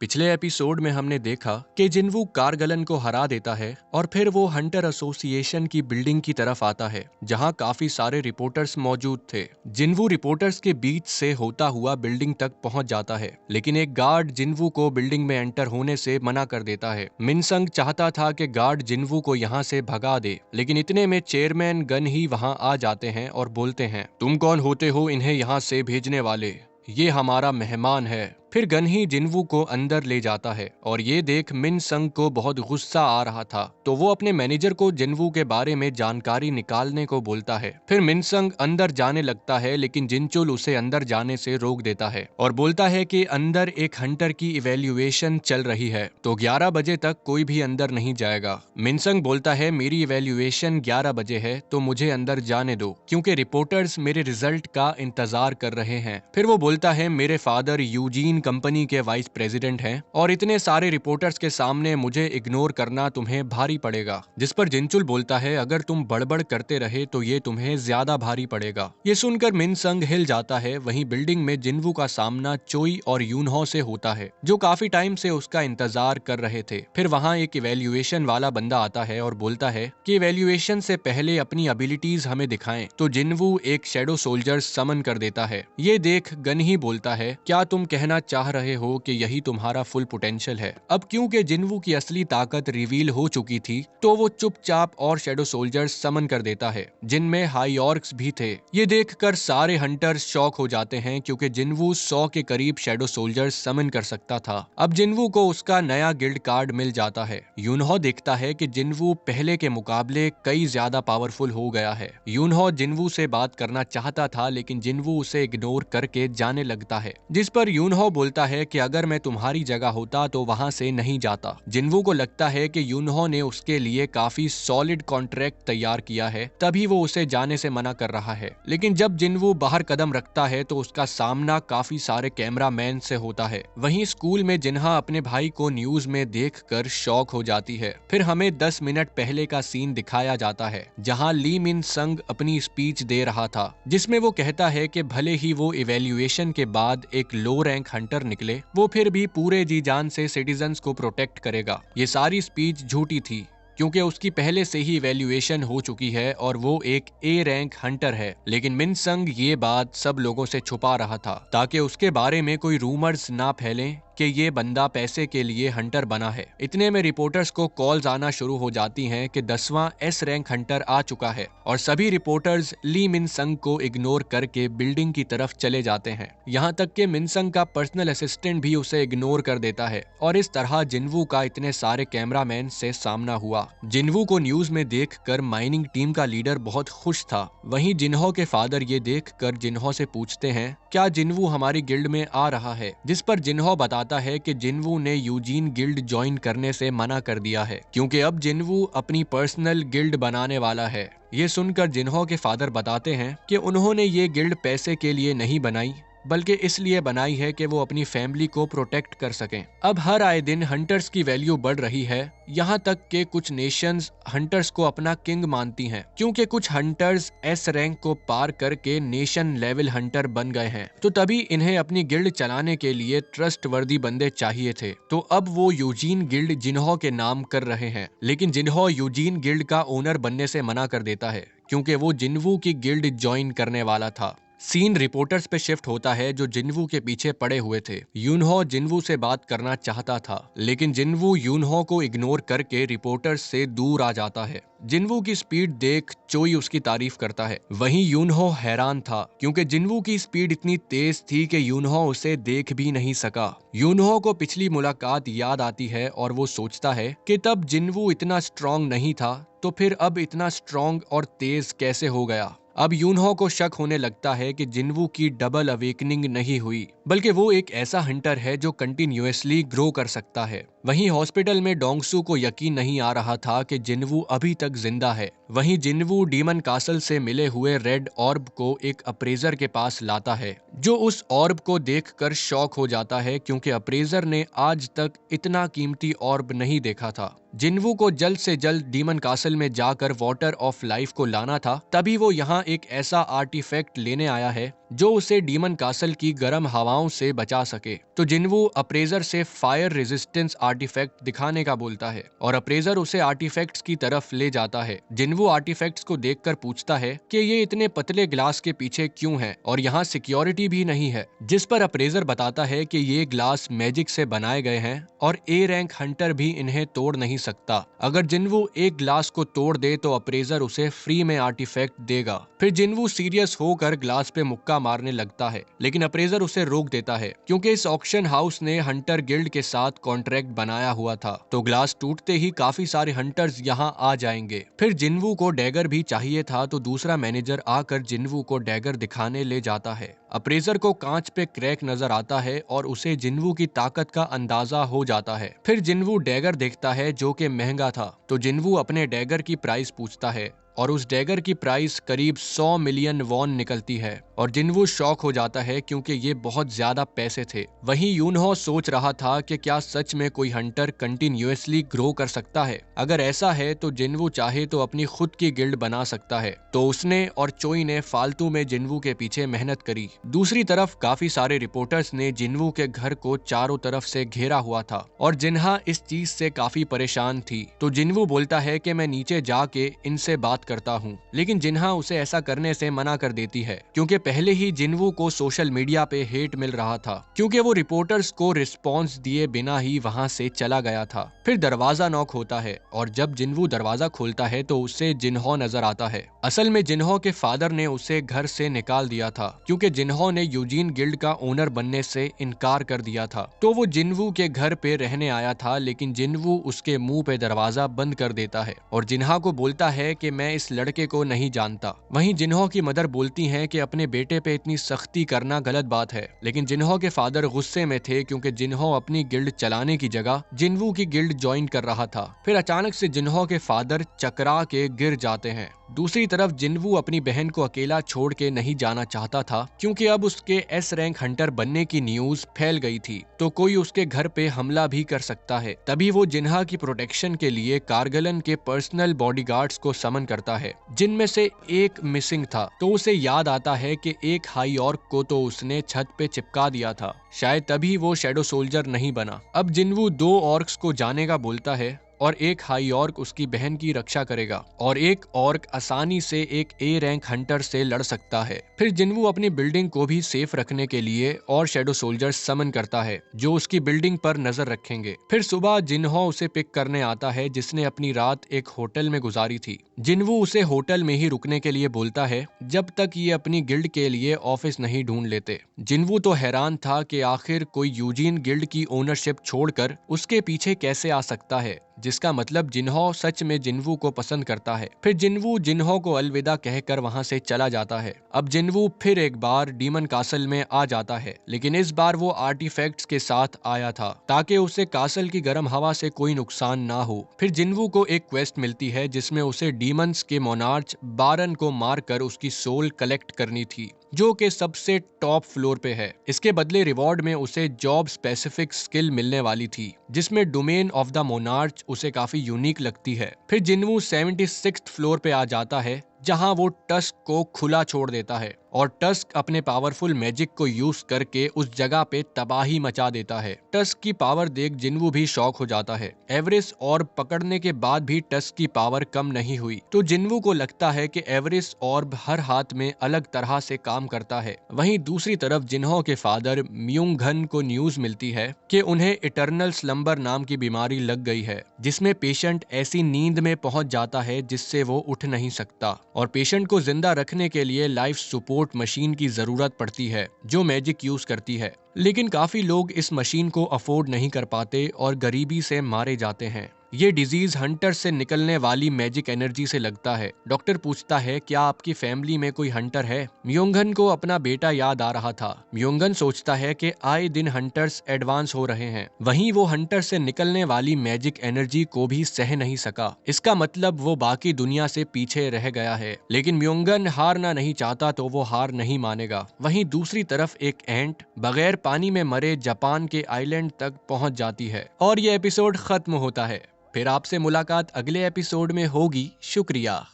पिछले एपिसोड में हमने देखा कि जिन्वू कारगलन को हरा देता है और फिर वो हंटर एसोसिएशन की बिल्डिंग की तरफ आता है जहां काफी सारे रिपोर्टर्स मौजूद थे। जिन्वू रिपोर्टर्स के बीच से होता हुआ बिल्डिंग तक पहुंच जाता है, लेकिन एक गार्ड जिन्वू को बिल्डिंग में एंटर होने से मना कर देता है। मिनसंग चाहता था कि गार्ड जिन्वू को यहाँ से भगा दे, लेकिन इतने में चेयरमैन गन ही वहाँ आ जाते हैं और बोलते हैं, तुम कौन होते हो इन्हें यहाँ से भेजने वाले? ये हमारा मेहमान है। फिर गन ही जिन्वू को अंदर ले जाता है और ये देख मिनसंग को बहुत गुस्सा आ रहा था, तो वो अपने मैनेजर को जिन्वू के बारे में जानकारी निकालने को बोलता है। फिर मिनसंग अंदर जाने लगता है, लेकिन जिनचुल उसे अंदर जाने से रोक देता है और बोलता है कि अंदर एक हंटर की इवैल्यूएशन चल रही है, तो 11 बजे तक कोई भी अंदर नहीं जाएगा। मिनसंग बोलता है, मेरी इवैल्यूएशन 11 बजे है तो मुझे अंदर जाने दो, क्योंकि रिपोर्टर्स मेरे रिजल्ट का इंतजार कर रहे हैं। फिर वो बोलता है, मेरे फादर यूजीन कंपनी के वाइस प्रेसिडेंट हैं और इतने सारे रिपोर्टर्स के सामने मुझे इग्नोर करना तुम्हें भारी पड़ेगा। जिस पर जिनचुल बोलता है, अगर तुम बड़बड़ करते रहे तो ये तुम्हें ज्यादा भारी पड़ेगा। ये सुनकर मिनसंग हिल जाता है। वहीं बिल्डिंग में जिन्वू का सामना चोई और यूनहो से होता है, जो काफी टाइम से उसका इंतजार कर रहे थे। फिर वहाँ एक इवैल्यूएशन वाला बंदा आता है और बोलता है कि इवैल्यूएशन से पहले अपनी एबिलिटीज हमें दिखाएं, तो जिन्वू एक शैडो सोल्जर समन कर देता है। ये देख गन ही बोलता है, क्या तुम कहना चाह रहे हो कि यही तुम्हारा फुल पोटेंशियल है? अब क्योंकि जिन्वू की असली ताकत रिवील हो चुकी थी, तो वो चुपचाप और शैडो सोल्जर्स समन कर देता है, जिनमें हाई ऑर्क्स भी थे। ये देखकर सारे हंटर्स शॉक हो जाते हैं, क्योंकि जिन्वू 100 के करीब शैडो सोल्जर्स समन कर सकता था। अब जिन्वू को उसका नया गिल्ड कार्ड मिल जाता है। यूनहो देखता है कि जिन्वू पहले के मुकाबले कई ज्यादा पावरफुल हो गया है। यूनहो जिन्वू से बात करना चाहता था, लेकिन जिन्वू उसे इग्नोर करके जाने लगता है, जिस पर यूनहो बोलता है कि अगर मैं तुम्हारी जगह होता तो वहां से नहीं जाता। जिन्वू को लगता है कि यूनहो ने उसके लिए काफी सॉलिड कॉन्ट्रैक्ट तैयार किया है, तभी वो उसे जाने से मना कर रहा है। लेकिन जब जिन्वू बाहर कदम रखता है तो उसका सामना काफी सारे कैमरामैन से होता है। वहीं स्कूल में जिन्हा अपने भाई को न्यूज में देखकर शॉक हो जाती है। फिर हमें 10 मिनट पहले का सीन दिखाया जाता है, जहां ली मिन संग अपनी स्पीच दे रहा था, जिसमें वो कहता है कि भले ही वो इवैल्यूएशन के बाद एक लो रैंक हंटर निकले, वो फिर भी पूरे जी जान से सिटीजन्स को प्रोटेक्ट करेगा। ये सारी स्पीच झूठी थी, क्योंकि उसकी पहले से ही इवैल्यूएशन हो चुकी है और वो एक ए रैंक हंटर है। लेकिन मिनसंग ये बात सब लोगों से छुपा रहा था, ताकि उसके बारे में कोई रूमर्स ना फैलें कि ये बंदा पैसे के लिए हंटर बना है। इतने में रिपोर्टर्स को कॉल्स आना शुरू हो जाती हैं कि 10वां एस रैंक हंटर आ चुका है, और सभी रिपोर्टर्स ली मिनसंग को इग्नोर करके बिल्डिंग की तरफ चले जाते हैं। यहाँ तक कि मिनसंग का पर्सनल असिस्टेंट भी उसे इग्नोर कर देता है, और इस तरह जिन्वू का इतने सारे कैमरामैन से सामना हुआ। जिन्वू को न्यूज में देखकर माइनिंग टीम का लीडर बहुत खुश था। वहीं जिन्हो के फादर ये देखकर जिन्हो से पूछते हैं, क्या जिन्वू हमारी गिल्ड में आ रहा है? जिस पर जिन्हो बताता है कि जिन्वू ने यूजीन गिल्ड ज्वाइन करने से मना कर दिया है, क्योंकि अब जिन्वू अपनी पर्सनल गिल्ड बनाने वाला है। ये सुनकर जिन्हो के फादर बताते हैं कि उन्होंने ये गिल्ड पैसे के लिए नहीं बनाई, बल्कि इसलिए बनाई है कि वो अपनी फैमिली को प्रोटेक्ट कर सकें। अब हर आए दिन हंटर्स की वैल्यू बढ़ रही है, यहाँ तक कि कुछ नेशंस हंटर्स को अपना किंग मानती हैं, क्योंकि कुछ हंटर्स एस रैंक को पार करके नेशन लेवल हंटर बन गए हैं। तो तभी इन्हें अपनी गिल्ड चलाने के लिए ट्रस्टवर्दी बंदे चाहिए थे, तो अब वो यूजीन गिल्ड जिन्हो के नाम कर रहे हैं। लेकिन जिन्हो यूजीन गिल्ड का ओनर बनने से मना कर देता है, क्योंकि वो जिन्वू की गिल्ड ज्वाइन करने वाला था। सीन रिपोर्टर्स पे शिफ्ट होता है, जो जिन्वू के पीछे पड़े हुए थे। यूनहो जिन्वू से बात करना चाहता था, लेकिन जिन्वू यूनहो को इग्नोर करके रिपोर्टर्स से दूर आ जाता है। जिन्वू की स्पीड देख चोई उसकी तारीफ करता है। वहीं यूनहो हैरान था, क्योंकि जिन्वू की स्पीड इतनी तेज थी कि यूनहो उसे देख भी नहीं सका। यूनहो को पिछली मुलाकात याद आती है और वो सोचता है कि तब जिन्वू इतना स्ट्रॉन्ग नहीं था, तो फिर अब इतना स्ट्रॉन्ग और तेज कैसे हो गया। अब यूनहो को शक होने लगता है कि जिन्वू की डबल अवेकनिंग नहीं हुई, बल्कि वो एक ऐसा हंटर है जो कंटिन्यूअसली ग्रो कर सकता है। वहीं हॉस्पिटल में डोंगसू को यकीन नहीं आ रहा था कि जिन्वू अभी तक जिंदा है। वहीं जिन्वू डीमन कासल से मिले हुए रेड ऑर्ब को एक अप्रेजर के पास लाता है, जो उस ऑर्ब को देखकर शॉक हो जाता है, क्योंकि अप्रेजर ने आज तक इतना कीमती ऑर्ब नहीं देखा था। जिन्वू को जल्द से जल्द डीमन कासल में जाकर वाटर ऑफ लाइफ को लाना था, तभी वो यहाँ एक ऐसा आर्टिफैक्ट लेने आया है जो उसे डीमन कासल की गर्म हवाओं से बचा सके। तो जिन्वू अप्रेजर से फायर रेजिस्टेंस आर्टिफैक्ट दिखाने का बोलता है और अप्रेजर उसे आर्टिफैक्ट्स की तरफ ले जाता है। जिन्वू आर्टिफैक्ट्स को देखकर पूछता है कि ये इतने पतले ग्लास के पीछे क्यों है और यहाँ सिक्योरिटी भी नहीं है, जिस पर अप्रेजर बताता है कि ये ग्लास मैजिक से बनाए गए हैं और ए रैंक हंटर भी इन्हें तोड़ नहीं सकता। अगर जिन्वू एक ग्लास को तोड़ दे तो अप्रेजर उसे फ्री में आर्टिफैक्ट देगा। फिर जिन्वू सीरियस होकर ग्लास पे मुक्का मारने लगता है, लेकिन अप्रेजर उसे रोक देता है क्योंकि इस ऑक्शन हाउस ने हंटर गिल्ड के साथ कॉन्ट्रैक्ट बनाया हुआ था। तो ग्लास टूटते ही काफी सारे हंटर्स यहाँ आ जाएंगे। फिर जिन्वू को डैगर भी चाहिए था तो दूसरा मैनेजर आकर जिन्वू को डैगर दिखाने ले जाता है। अप्रेजर को कांच पे क्रैक नजर आता है और उसे जिन्वू की ताकत का अंदाजा हो जाता है। फिर जिन्वू डैगर देखता है जो कि महंगा था, तो जिन्वू अपने डैगर की प्राइस पूछता है और उस डैगर की प्राइस करीब 100 मिलियन वॉन निकलती है और जिन्वू शॉक हो जाता है क्योंकि ये बहुत ज्यादा पैसे थे। वहीं यूनहो सोच रहा था कि क्या सच में कोई हंटर कंटिन्यूअसली ग्रो कर सकता है। अगर ऐसा है तो जिन्वू चाहे तो अपनी खुद की गिल्ड बना सकता है। तो उसने और चोई ने फालतू में जिन्वू के पीछे मेहनत करी। दूसरी तरफ काफी सारे रिपोर्टर्स ने जिन्वू के घर को चारों तरफ से घेरा हुआ था और जिन्हा इस चीज से काफी परेशान थी। तो जिन्वू बोलता है कि मैं नीचे जाके इनसे बात करता हूँ, लेकिन जिन्हा उसे ऐसा करने से मना कर देती है क्योंकि पहले ही जिन्वू को सोशल मीडिया पे हेट मिल रहा था क्योंकि वो रिपोर्टर्स को रिस्पॉन्स दिए बिना ही वहाँ से चला गया था। फिर दरवाजा नॉक होता है और जब जिन्वू दरवाजा खोलता है तो उसे जिन्हो नजर आता है। असल में जिन्हो के फादर ने उसे घर से निकाल दिया था क्योंकि जिन्हो ने यूजीन गिल्ड का ओनर बनने से इनकार कर दिया था। तो वो जिन्वू के घर पे रहने आया था, लेकिन जिन्वू उसके मुंह पे दरवाजा बंद कर देता है और जिन्हा को बोलता है कि मैं इस लड़के को नहीं जानता। वहीं जिन्हो की मदर बोलती हैं कि अपने बेटे पे इतनी सख्ती करना गलत बात है, लेकिन जिन्हो के फादर गुस्से में थे क्योंकि जिन्हो अपनी गिल्ड चलाने की जगह जिन्वू की गिल्ड ज्वाइन कर रहा था। फिर अचानक से जिन्हो के फादर चकरा के गिर जाते हैं। दूसरी तरफ जिन्वू अपनी बहन को अकेला छोड़ के नहीं जाना चाहता था क्योंकि अब उसके एस रैंक हंटर बनने की न्यूज फैल गई थी तो कोई उसके घर पे हमला भी कर सकता है। तभी वो जिन्हा की प्रोटेक्शन के लिए कारगलन के पर्सनल बॉडीगार्ड्स को समन करता है, जिनमें से एक मिसिंग था। तो उसे याद आता है कि एक हाई ऑर्क को तो उसने छत पे चिपका दिया था, शायद तभी वो शैडो सोल्जर नहीं बना। अब जिन्वू 2 ऑर्क्स को जाने का बोलता है और एक हाई ऑर्क उसकी बहन की रक्षा करेगा और एक ऑर्क आसानी से एक ए रैंक हंटर से लड़ सकता है। फिर जिन्वू अपनी बिल्डिंग को भी सेफ रखने के लिए और शैडो सोल्जर समन करता है जो उसकी बिल्डिंग पर नजर रखेंगे। फिर सुबह जिन्हो उसे पिक करने आता है जिसने अपनी रात एक होटल में गुजारी थी। जिन्वू उसे होटल में ही रुकने के लिए बोलता है जब तक ये अपनी गिल्ड के लिए ऑफिस नहीं ढूंढ लेते। जिन्वू तो हैरान था कि आखिर कोई यूजीन गिल्ड की ओनरशिप छोड़कर उसके पीछे कैसे आ सकता है, जिसका मतलब जिन्हो सच में जिन्वू को पसंद करता है। फिर जिन्वू जिन्हो को अलविदा कहकर वहां से चला जाता है। अब जिन्वू फिर एक बार डीमन कासल में आ जाता है, लेकिन इस बार वो आर्टिफैक्ट्स के साथ आया था ताकि उसे कासल की गर्म हवा से कोई नुकसान ना हो। फिर जिन्वू को एक क्वेस्ट मिलती है जिसमें उसे डीमंस के मोनार्च बारन को मारकर उसकी सोल कलेक्ट करनी थी जो कि सबसे टॉप फ्लोर पे है। इसके बदले रिवॉर्ड में उसे जॉब स्पेसिफिक स्किल मिलने वाली थी जिसमें डोमेन ऑफ द मोनार्च उसे काफी यूनिक लगती है। फिर जिन्वू 76th फ्लोर पे आ जाता है जहां वो टस्क को खुला छोड़ देता है और टस्क अपने पावरफुल मैजिक को यूज करके उस जगह पे तबाही मचा देता है। टस्क की पावर देख जिन्वू भी शॉक हो जाता है। एवरिस ऑर्ब पकड़ने के बाद भी टस्क की पावर कम नहीं हुई तो जिन्वू को लगता है कि एवरिस ऑर्ब हर हाथ में अलग तरह से काम करता है। वहीं दूसरी तरफ जिन्हो के फादर म्यूंगन को न्यूज मिलती है कि उन्हें इटर्नल स्लम्बर नाम की बीमारी लग गई है जिसमें पेशेंट ऐसी नींद में पहुंच जाता है जिससे वो उठ नहीं सकता और पेशेंट को जिंदा रखने के लिए लाइफ सपोर्ट मशीन की जरूरत पड़ती है जो मैजिक यूज करती है। लेकिन काफी लोग इस मशीन को अफोर्ड नहीं कर पाते और गरीबी से मारे जाते हैं। ये डिजीज हंटर से निकलने वाली मैजिक एनर्जी से लगता है। डॉक्टर पूछता है क्या आपकी फैमिली में कोई हंटर है। म्योंगन को अपना बेटा याद आ रहा था। म्योंगन सोचता है कि आए दिन हंटर्स एडवांस हो रहे हैं, वहीं वो हंटर से निकलने वाली मैजिक एनर्जी को भी सह नहीं सका। इसका मतलब वो बाकी दुनिया से पीछे रह गया है। लेकिन म्योंगन हारना नहीं चाहता तो वो हार नहीं मानेगा। वहीं दूसरी तरफ एक एंट बगैर पानी में मरे जापान के आइलैंड तक पहुंच जाती है और ये एपिसोड खत्म होता है। फिर आपसे मुलाकात अगले एपिसोड में होगी। शुक्रिया।